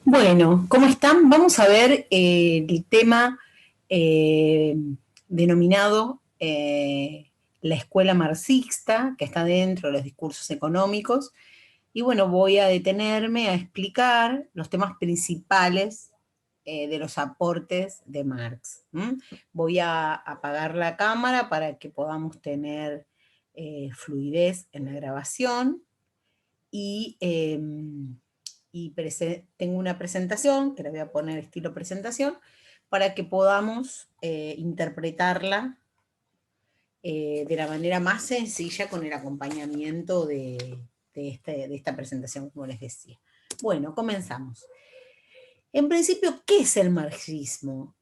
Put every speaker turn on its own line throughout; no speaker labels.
Bueno, ¿cómo están? Vamos a ver el tema eh, denominado la escuela marxista, que está dentro de los discursos económicos. Y bueno, voy a detenerme a explicar los temas principales de los aportes de Marx. ¿M? Voy a apagar la cámara para que podamos tener fluidez en la grabación y tengo una presentación, que la voy a poner estilo presentación, para que podamos interpretarla de la manera más sencilla con el acompañamiento de esta presentación, como les decía. Bueno, comenzamos. En principio, ¿qué es el marxismo?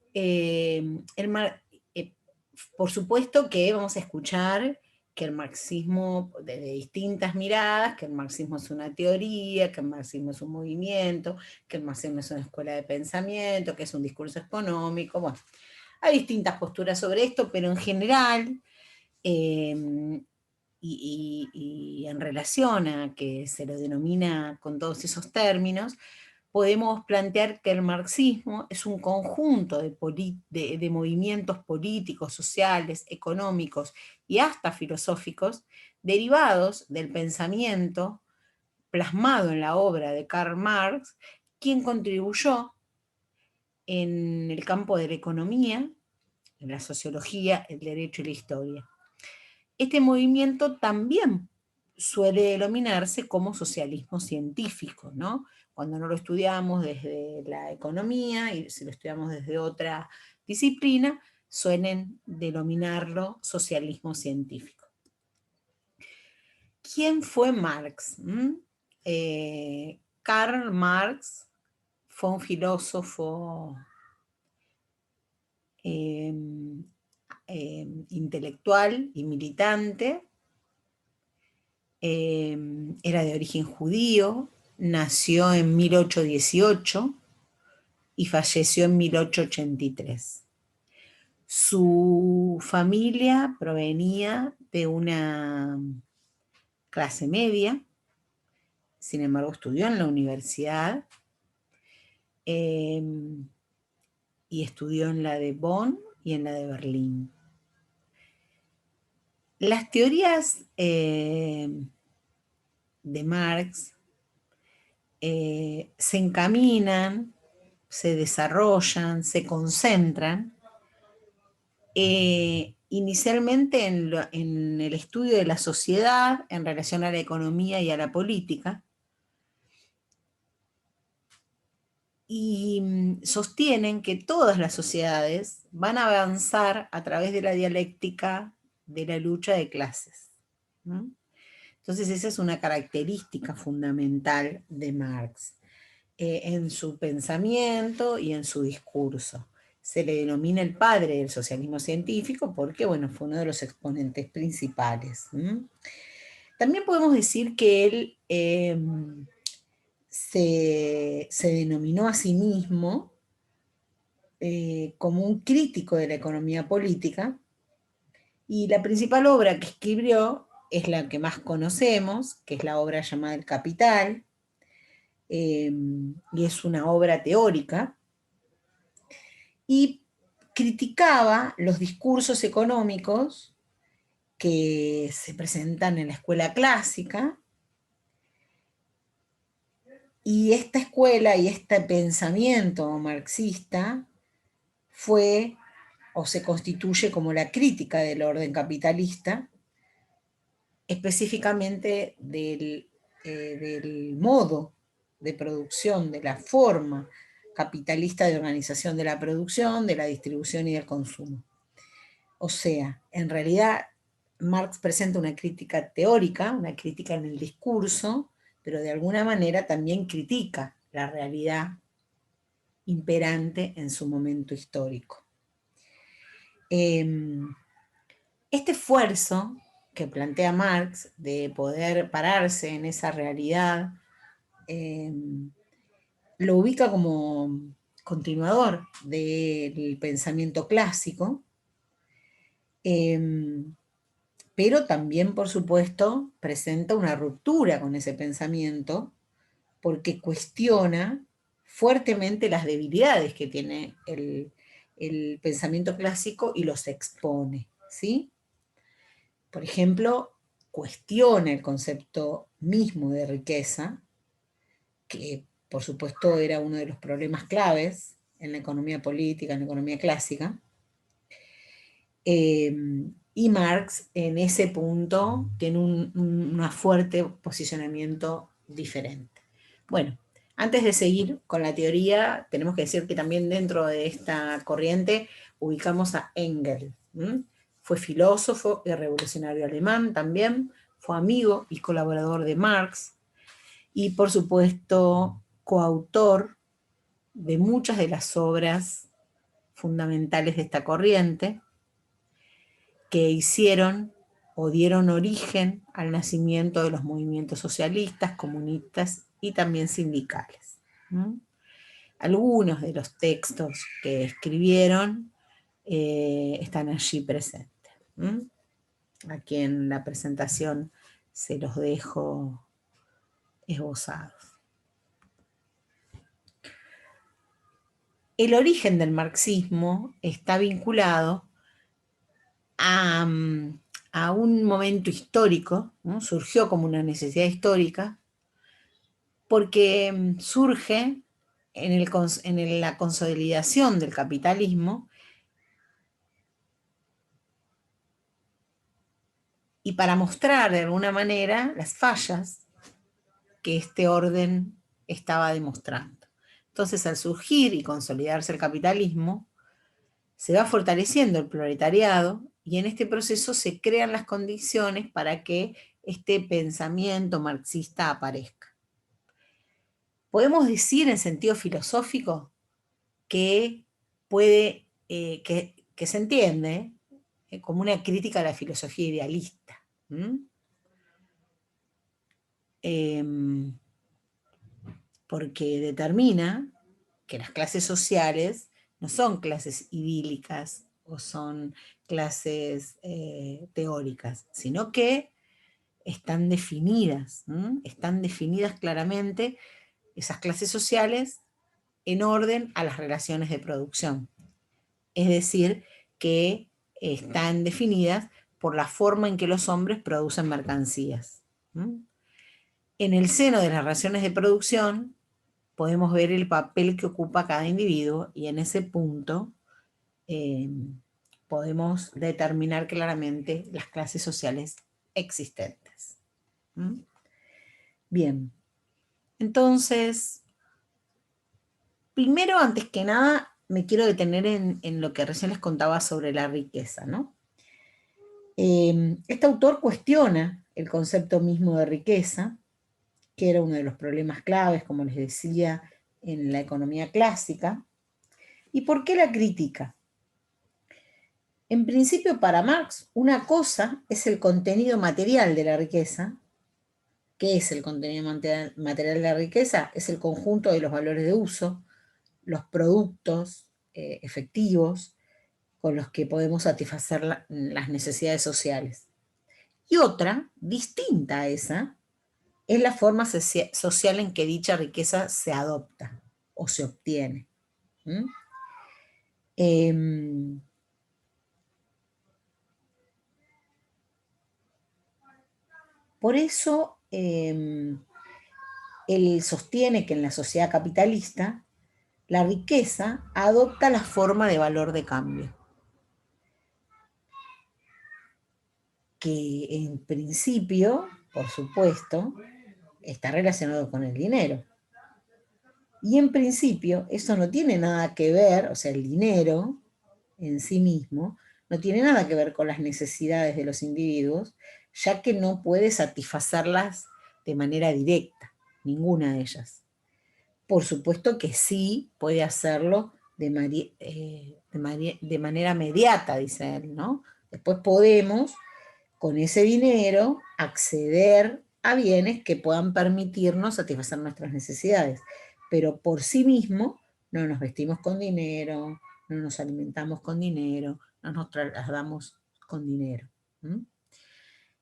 Por supuesto que vamos a escuchar que el marxismo, desde distintas miradas, que el marxismo es una teoría, que el marxismo es un movimiento, que el marxismo es una escuela de pensamiento, que es un discurso económico. Bueno, hay distintas posturas sobre esto, pero en general, eh, y en relación a que se lo denomina con todos esos términos, podemos plantear que el marxismo es un conjunto de movimientos políticos, sociales, económicos y hasta filosóficos derivados del pensamiento plasmado en la obra de Karl Marx, quien contribuyó en el campo de la economía, en la sociología, el derecho y la historia. Este movimiento también suele denominarse como socialismo científico, ¿no? Cuando no lo estudiamos desde la economía y si lo estudiamos desde otra disciplina, suelen denominarlo socialismo científico. ¿Quién fue Marx? Karl Marx fue un filósofo eh, intelectual y militante. Era de origen judío, nació en 1818 y falleció en 1883. Su familia provenía de una clase media, sin embargo estudió en la universidad eh, y estudió en la de Bonn y en la de Berlín. Las teorías de Marx se encaminan, se desarrollan, se concentran inicialmente en el estudio de la sociedad en relación a la economía y a la política, y sostienen que todas las sociedades van a avanzar a través de la dialéctica de la lucha de clases, ¿no? Entonces esa es una característica fundamental de Marx en su pensamiento y en su discurso. Se le denomina el padre del socialismo científico porque, bueno, fue uno de los exponentes principales. También podemos decir que él se denominó a sí mismo como un crítico de la economía política, y la principal obra que escribió es la que más conocemos, que es la obra llamada El Capital, y es una obra teórica, y criticaba los discursos económicos que se presentan en la escuela clásica, y esta escuela y este pensamiento marxista fue o se constituye como la crítica del orden capitalista, específicamente del modo de producción, de la forma capitalista de organización de la producción, de la distribución y del consumo. O sea, en realidad Marx presenta una crítica teórica, una crítica en el discurso, pero de alguna manera también critica la realidad imperante en su momento histórico. Este esfuerzo que plantea Marx de poder pararse en esa realidad lo ubica como continuador del pensamiento clásico, pero también, por supuesto, presenta una ruptura con ese pensamiento porque cuestiona fuertemente las debilidades que tiene el pensamiento clásico y los expone, ¿sí? Por ejemplo, cuestiona el concepto mismo de riqueza, que por supuesto era uno de los problemas claves en la economía política, en la economía clásica. Y Marx en ese punto tiene un fuerte posicionamiento diferente. Bueno, antes de seguir con la teoría, tenemos que decir que también dentro de esta corriente ubicamos a Engels. Fue filósofo y revolucionario alemán también, fue amigo y colaborador de Marx, y por supuesto coautor de muchas de las obras fundamentales de esta corriente, que hicieron o dieron origen al nacimiento de los movimientos socialistas, comunistas y también sindicales. Algunos de los textos que escribieron están allí presentes. Aquí en la presentación se los dejo esbozados. El origen del marxismo está vinculado a, a un momento histórico, ¿no? Surgió como una necesidad histórica, porque surge en la consolidación del capitalismo y para mostrar de alguna manera las fallas que este orden estaba demostrando. Entonces, al surgir y consolidarse el capitalismo, se va fortaleciendo el proletariado y en este proceso se crean las condiciones para que este pensamiento marxista aparezca. Podemos decir en sentido filosófico que que se entiende como una crítica a la filosofía idealista. Porque determina que las clases sociales no son clases idílicas o son clases teóricas, sino que están definidas claramente esas clases sociales en orden a las relaciones de producción. Es decir, que están definidas por la forma en que los hombres producen mercancías. En el seno de las relaciones de producción podemos ver el papel que ocupa cada individuo y en ese punto eh, podemos determinar claramente las clases sociales existentes. Bien, entonces, primero, antes que nada, me quiero detener en lo que recién les contaba sobre la riqueza, ¿no? Este autor cuestiona el concepto mismo de riqueza, que era uno de los problemas claves, como les decía, en la economía clásica. ¿Y por qué la critica? En principio, para Marx, una cosa es el contenido material de la riqueza. ¿Qué es el contenido material de la riqueza? Es el conjunto de los valores de uso, los productos efectivos con los que podemos satisfacer las necesidades sociales. Y otra, distinta a esa, es la forma social en que dicha riqueza se adopta o se obtiene. Por eso, él sostiene que en la sociedad capitalista la riqueza adopta la forma de valor de cambio, que en principio, por supuesto, está relacionado con el dinero. Y en principio eso no tiene nada que ver, o sea, el dinero en sí mismo no tiene nada que ver con las necesidades de los individuos, ya que no puede satisfacerlas de manera directa, ninguna de ellas. Por supuesto que sí puede hacerlo de manera mediata, dice él, ¿no? Después podemos, con ese dinero, acceder a bienes que puedan permitirnos satisfacer nuestras necesidades. Pero por sí mismo, no nos vestimos con dinero, no nos alimentamos con dinero, no nos trasladamos con dinero.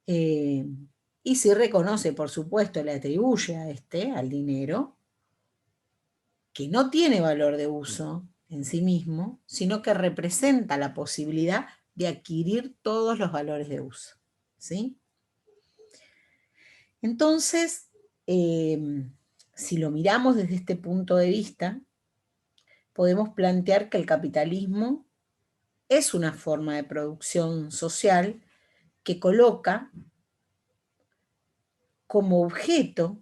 Y y sí reconoce, por supuesto, le atribuye al dinero, que no tiene valor de uso en sí mismo, sino que representa la posibilidad de adquirir todos los valores de uso, ¿sí? Entonces, si lo miramos desde este punto de vista, podemos plantear que el capitalismo es una forma de producción social que coloca como objeto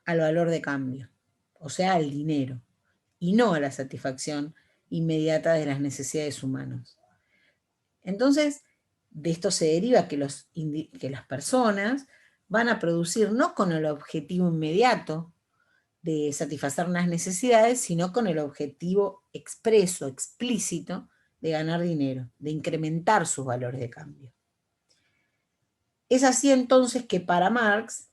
al valor de cambio, o sea, al dinero, y no a la satisfacción inmediata de las necesidades humanas. Entonces, de esto se deriva que las personas van a producir no con el objetivo inmediato de satisfacer unas necesidades, sino con el objetivo expreso, explícito, de ganar dinero, de incrementar sus valores de cambio. Es así entonces que para Marx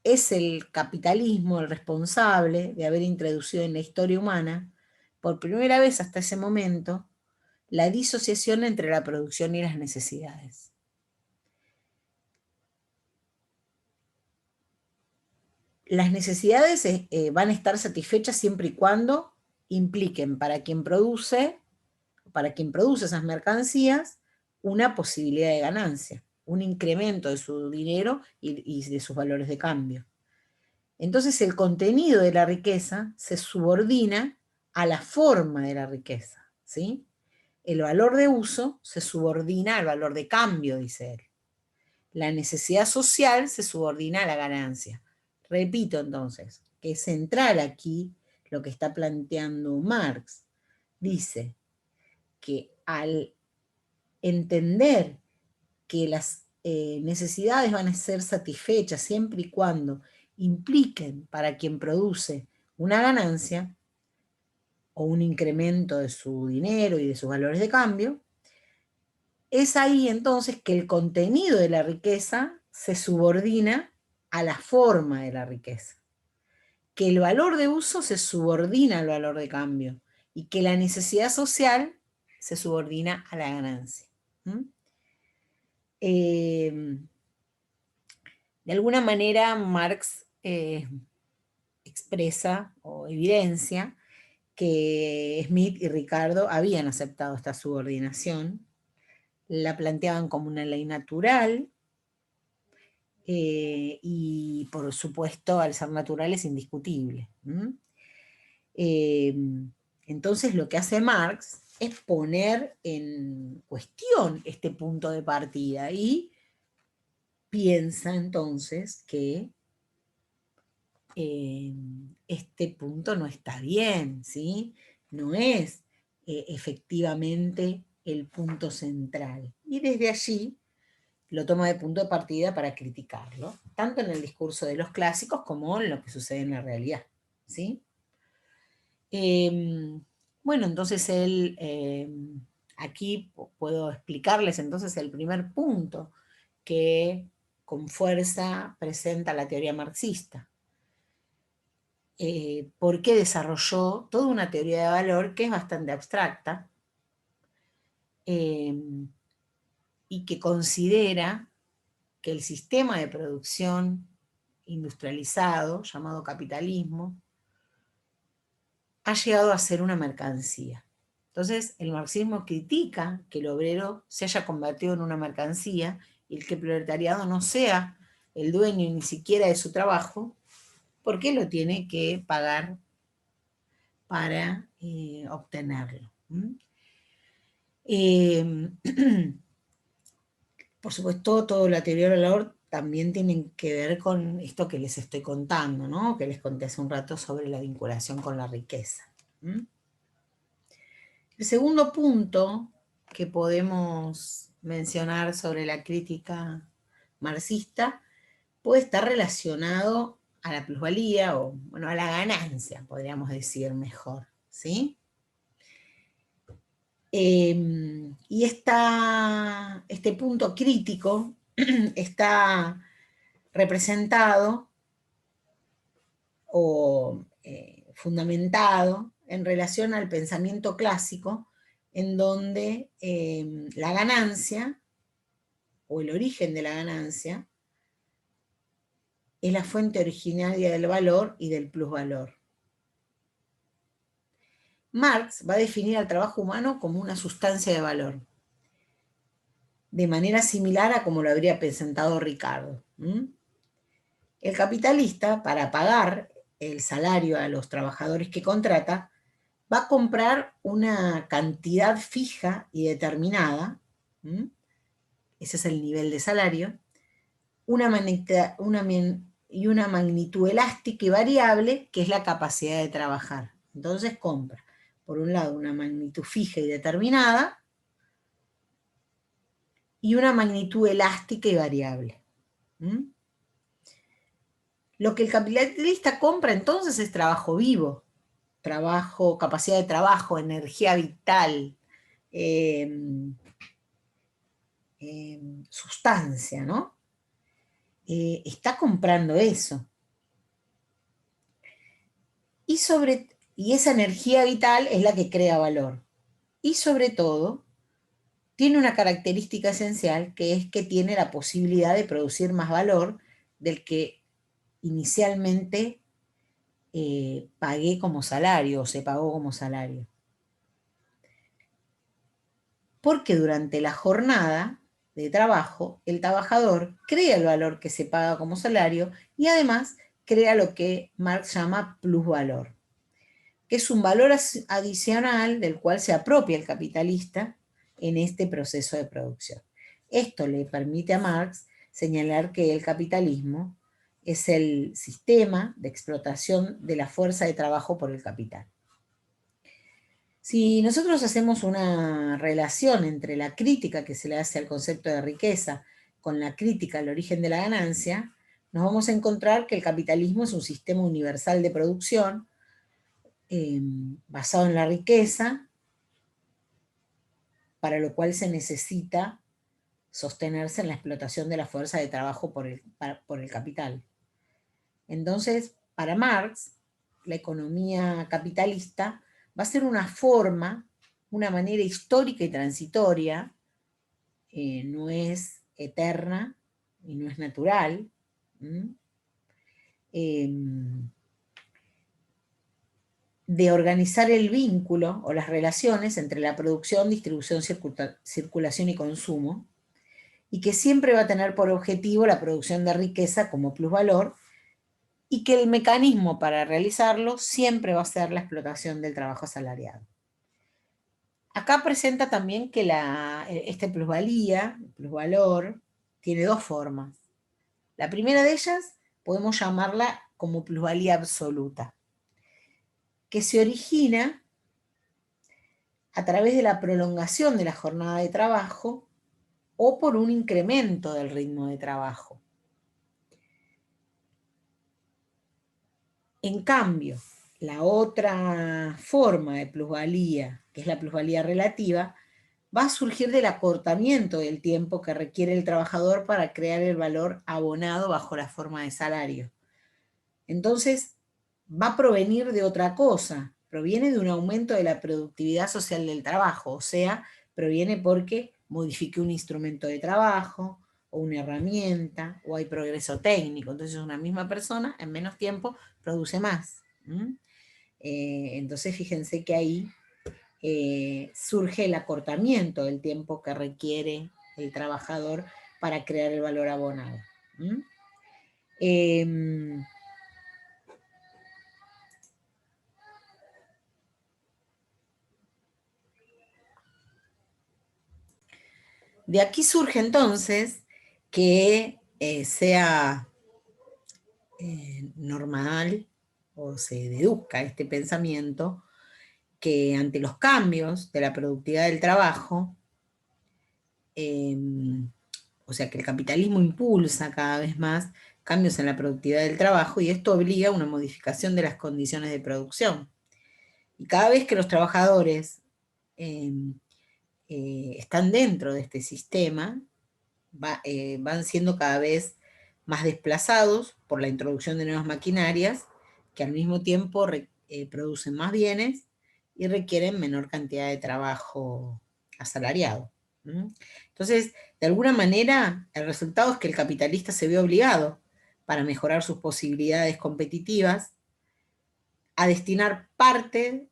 es el capitalismo el responsable de haber introducido en la historia humana, por primera vez hasta ese momento, la disociación entre la producción y las necesidades. Las necesidades van a estar satisfechas siempre y cuando impliquen para quien produce esas mercancías una posibilidad de ganancia, un incremento de su dinero y de sus valores de cambio. Entonces el contenido de la riqueza se subordina a la forma de la riqueza, ¿sí? El valor de uso se subordina al valor de cambio, dice él. La necesidad social se subordina a la ganancia. Repito entonces, que es central aquí lo que está planteando Marx. Dice que al entender que las necesidades van a ser satisfechas siempre y cuando impliquen para quien produce una ganancia o un incremento de su dinero y de sus valores de cambio, es ahí entonces que el contenido de la riqueza se subordina a la forma de la riqueza, que el valor de uso se subordina al valor de cambio y que la necesidad social se subordina a la ganancia. De alguna manera Marx expresa o evidencia que Smith y Ricardo habían aceptado esta subordinación, la planteaban como una ley natural, y por supuesto al ser natural es indiscutible. Entonces lo que hace Marx es poner en cuestión este punto de partida y piensa entonces que este punto no está bien, ¿sí? No es efectivamente el punto central. Y desde allí lo toma de punto de partida para criticarlo, tanto en el discurso de los clásicos como en lo que sucede en la realidad, ¿sí? Bueno, entonces aquí puedo explicarles entonces el primer punto que con fuerza presenta la teoría marxista. Porque desarrolló toda una teoría de valor que es bastante abstracta y que considera que el sistema de producción industrializado, llamado capitalismo, ha llegado a ser una mercancía. Entonces, el marxismo critica que el obrero se haya convertido en una mercancía y el que el proletariado no sea el dueño ni siquiera de su trabajo, porque lo tiene que pagar para obtenerlo. Por supuesto, toda la teoría del valor también tiene que ver con esto que les estoy contando, ¿no? Que les conté hace un rato sobre la vinculación con la riqueza. El segundo punto que podemos mencionar sobre la crítica marxista puede estar relacionado a la plusvalía o, bueno, a la ganancia, podríamos decir mejor, ¿sí? Y este punto crítico está representado o fundamentado en relación al pensamiento clásico, en donde la ganancia o el origen de la ganancia, es la fuente originaria del valor y del plusvalor. Marx va a definir al trabajo humano como una sustancia de valor, de manera similar a como lo habría presentado Ricardo. El capitalista, para pagar el salario a los trabajadores que contrata, va a comprar una cantidad fija y determinada, ese es el nivel de salario, y una magnitud elástica y variable, que es la capacidad de trabajar. Entonces compra, por un lado, una magnitud fija y determinada, y una magnitud elástica y variable. Lo que el capitalista compra entonces es trabajo vivo, trabajo, capacidad de trabajo, energía vital, sustancia, ¿no? Está comprando eso. Y esa energía vital es la que crea valor. Y sobre todo, tiene una característica esencial, que es que tiene la posibilidad de producir más valor del que inicialmente pagué como salario, o se pagó como salario. Porque durante la jornada de trabajo, el trabajador crea el valor que se paga como salario y además crea lo que Marx llama plusvalor, que es un valor adicional del cual se apropia el capitalista en este proceso de producción. Esto le permite a Marx señalar que el capitalismo es el sistema de explotación de la fuerza de trabajo por el capital. Si nosotros hacemos una relación entre la crítica que se le hace al concepto de riqueza con la crítica al origen de la ganancia, nos vamos a encontrar que el capitalismo es un sistema universal de producción basado en la riqueza, para lo cual se necesita sostenerse en la explotación de la fuerza de trabajo por el capital. Entonces, para Marx, la economía capitalista va a ser una forma, una manera histórica y transitoria, no es eterna y no es natural, de organizar el vínculo o las relaciones entre la producción, distribución, circulación y consumo, y que siempre va a tener por objetivo la producción de riqueza como plusvalor, y que el mecanismo para realizarlo siempre va a ser la explotación del trabajo asalariado. Acá presenta también que este plusvalor, tiene dos formas. La primera de ellas podemos llamarla como plusvalía absoluta, que se origina a través de la prolongación de la jornada de trabajo o por un incremento del ritmo de trabajo. En cambio, la otra forma de plusvalía, que es la plusvalía relativa, va a surgir del acortamiento del tiempo que requiere el trabajador para crear el valor abonado bajo la forma de salario. Entonces, va a provenir de otra cosa, proviene de un aumento de la productividad social del trabajo, o sea, proviene porque modifique un instrumento de trabajo, o una herramienta, o hay progreso técnico. Entonces una misma persona en menos tiempo produce más. Entonces fíjense que ahí surge el acortamiento del tiempo que requiere el trabajador para crear el valor abonado. De aquí surge entonces que sea normal o se deduzca este pensamiento que ante los cambios de la productividad del trabajo, o sea que el capitalismo impulsa cada vez más cambios en la productividad del trabajo y esto obliga a una modificación de las condiciones de producción. Y cada vez que los trabajadores están dentro de este sistema, van siendo cada vez más desplazados por la introducción de nuevas maquinarias que al mismo tiempo producen más bienes y requieren menor cantidad de trabajo asalariado. ¿Mm? Entonces, de alguna manera, el resultado es que el capitalista se ve obligado, para mejorar sus posibilidades competitivas, a destinar parte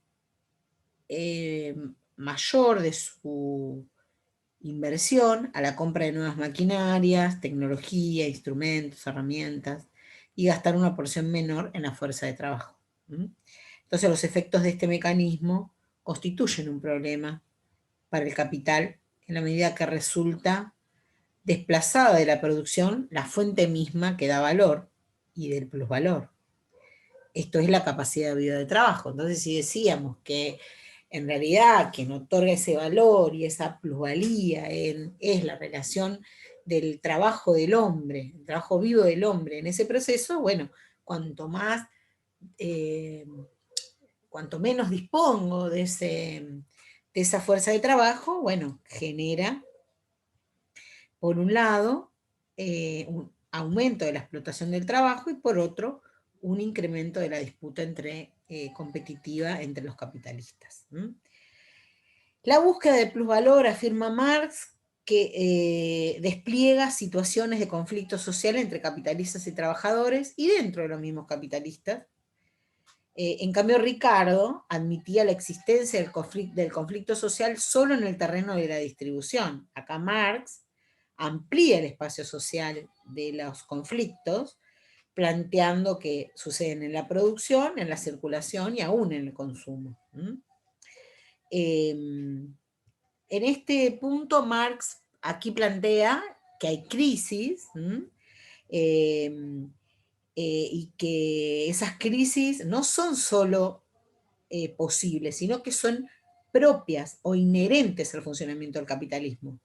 eh, mayor de su inversión a la compra de nuevas maquinarias, tecnología, instrumentos, herramientas, y gastar una porción menor en la fuerza de trabajo. ¿Mm? Entonces los efectos de este mecanismo constituyen un problema para el capital en la medida que resulta desplazada de la producción la fuente misma que da valor y del plusvalor. Esto es la capacidad de vida de trabajo. Entonces, si decíamos que en realidad quien otorga ese valor y esa plusvalía es la relación del trabajo del hombre, el trabajo vivo del hombre en ese proceso, bueno, cuanto más, eh, cuanto menos dispongo de esa fuerza de trabajo, bueno, genera, por un lado, un aumento de la explotación del trabajo y por otro, un incremento de la disputa competitiva entre los capitalistas. La búsqueda de plusvalor, afirma Marx, que despliega situaciones de conflicto social entre capitalistas y trabajadores y dentro de los mismos capitalistas. En cambio, Ricardo admitía la existencia del conflicto social solo en el terreno de la distribución. Acá Marx amplía el espacio social de los conflictos, planteando que suceden en la producción, en la circulación y aún en el consumo. En este punto, Marx aquí plantea que hay crisis, y que esas crisis no son solo posibles, sino que son propias o inherentes al funcionamiento del capitalismo.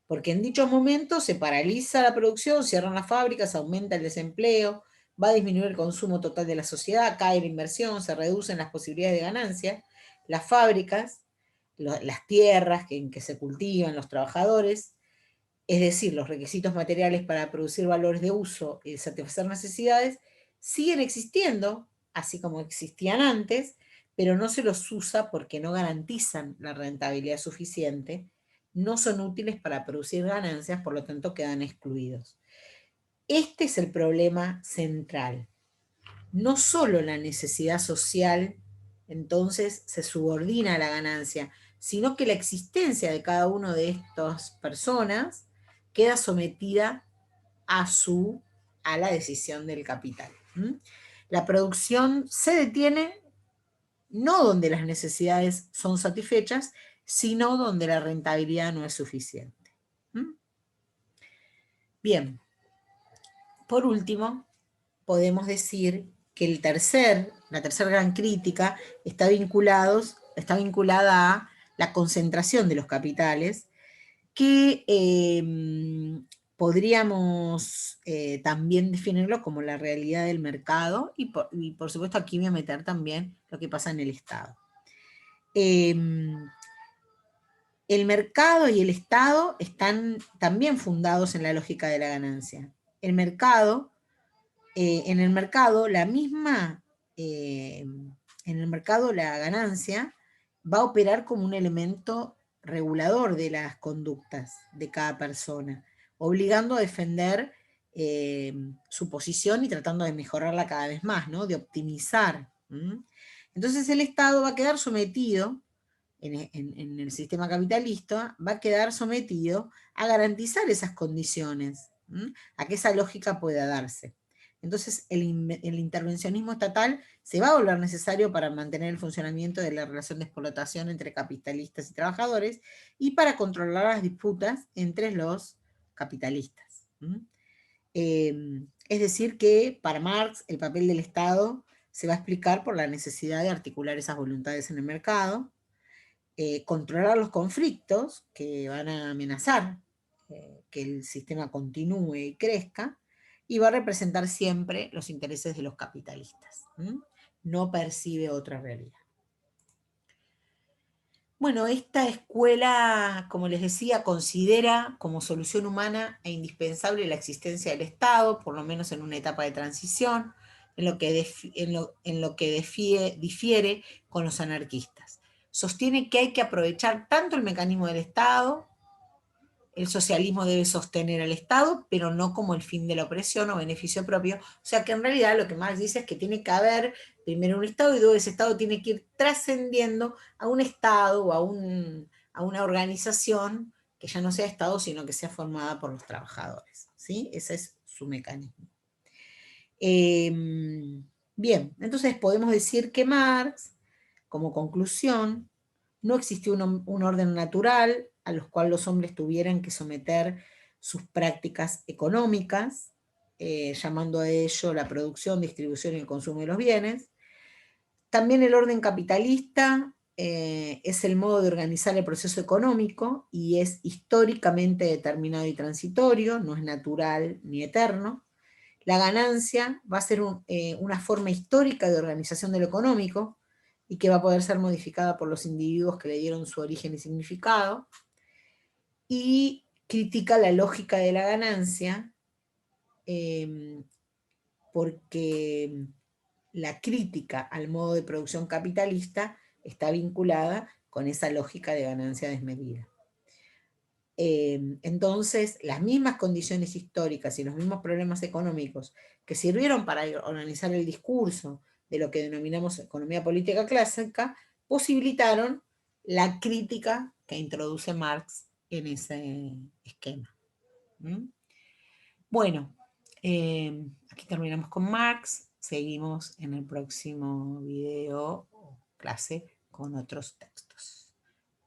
Porque en dichos momentos se paraliza la producción, cierran las fábricas, aumenta el desempleo, va a disminuir el consumo total de la sociedad, cae la inversión, se reducen las posibilidades de ganancia, las fábricas, las tierras en que se cultivan los trabajadores, es decir, los requisitos materiales para producir valores de uso y satisfacer necesidades, siguen existiendo, así como existían antes, pero no se los usa porque no garantizan la rentabilidad suficiente, no son útiles para producir ganancias, por lo tanto quedan excluidos. Este es el problema central. No solo la necesidad social entonces se subordina a la ganancia, sino que la existencia de cada una de estas personas queda sometida a la decisión del capital. La producción se detiene no donde las necesidades son satisfechas, sino donde la rentabilidad no es suficiente. Bien, por último, podemos decir que la tercera gran crítica está vinculada a la concentración de los capitales, que podríamos también definirlo como la realidad del mercado, y por supuesto aquí voy a meter también lo que pasa en el Estado. El mercado y el Estado están también fundados en la lógica de la ganancia. En el mercado, la ganancia va a operar como un elemento regulador de las conductas de cada persona, obligando a defender su posición y tratando de mejorarla cada vez más, ¿no? De optimizar. Entonces el Estado va a quedar sometido, en el sistema capitalista, va a quedar sometido a garantizar esas condiciones, a que esa lógica pueda darse. Entonces el intervencionismo estatal se va a volver necesario para mantener el funcionamiento de la relación de explotación entre capitalistas y trabajadores y para controlar las disputas entre los capitalistas. Es decir que para Marx el papel del Estado se va a explicar por la necesidad de articular esas voluntades en el mercado, controlar los conflictos que van a amenazar que el sistema continúe y crezca, y va a representar siempre los intereses de los capitalistas. No percibe otra realidad. Bueno, esta escuela, como les decía, considera como solución humana e indispensable la existencia del Estado, por lo menos en una etapa de transición, en lo que difiere con los anarquistas. Sostiene que hay que aprovechar tanto el mecanismo del Estado El socialismo debe sostener al Estado, pero no como el fin de la opresión o beneficio propio. O sea que en realidad lo que Marx dice es que tiene que haber primero un Estado y luego ese Estado tiene que ir trascendiendo a un Estado o a una organización que ya no sea Estado, sino que sea formada por los trabajadores. ¿Sí? Ese es su mecanismo. Bien, entonces podemos decir que Marx, como conclusión, no existió un orden natural a los cuales los hombres tuvieran que someter sus prácticas económicas, llamando a ello la producción, distribución y el consumo de los bienes. También el orden capitalista es el modo de organizar el proceso económico y es históricamente determinado y transitorio, no es natural ni eterno. La ganancia va a ser una forma histórica de organización de lo económico y que va a poder ser modificada por los individuos que le dieron su origen y significado. Y critica la lógica de la ganancia porque la crítica al modo de producción capitalista está vinculada con esa lógica de ganancia desmedida. Entonces, las mismas condiciones históricas y los mismos problemas económicos que sirvieron para organizar el discurso de lo que denominamos economía política clásica, posibilitaron la crítica que introduce Marx en ese esquema. Bueno, aquí terminamos con Marx, seguimos en el próximo video o clase con otros textos.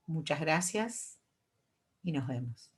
Muchas gracias y nos vemos.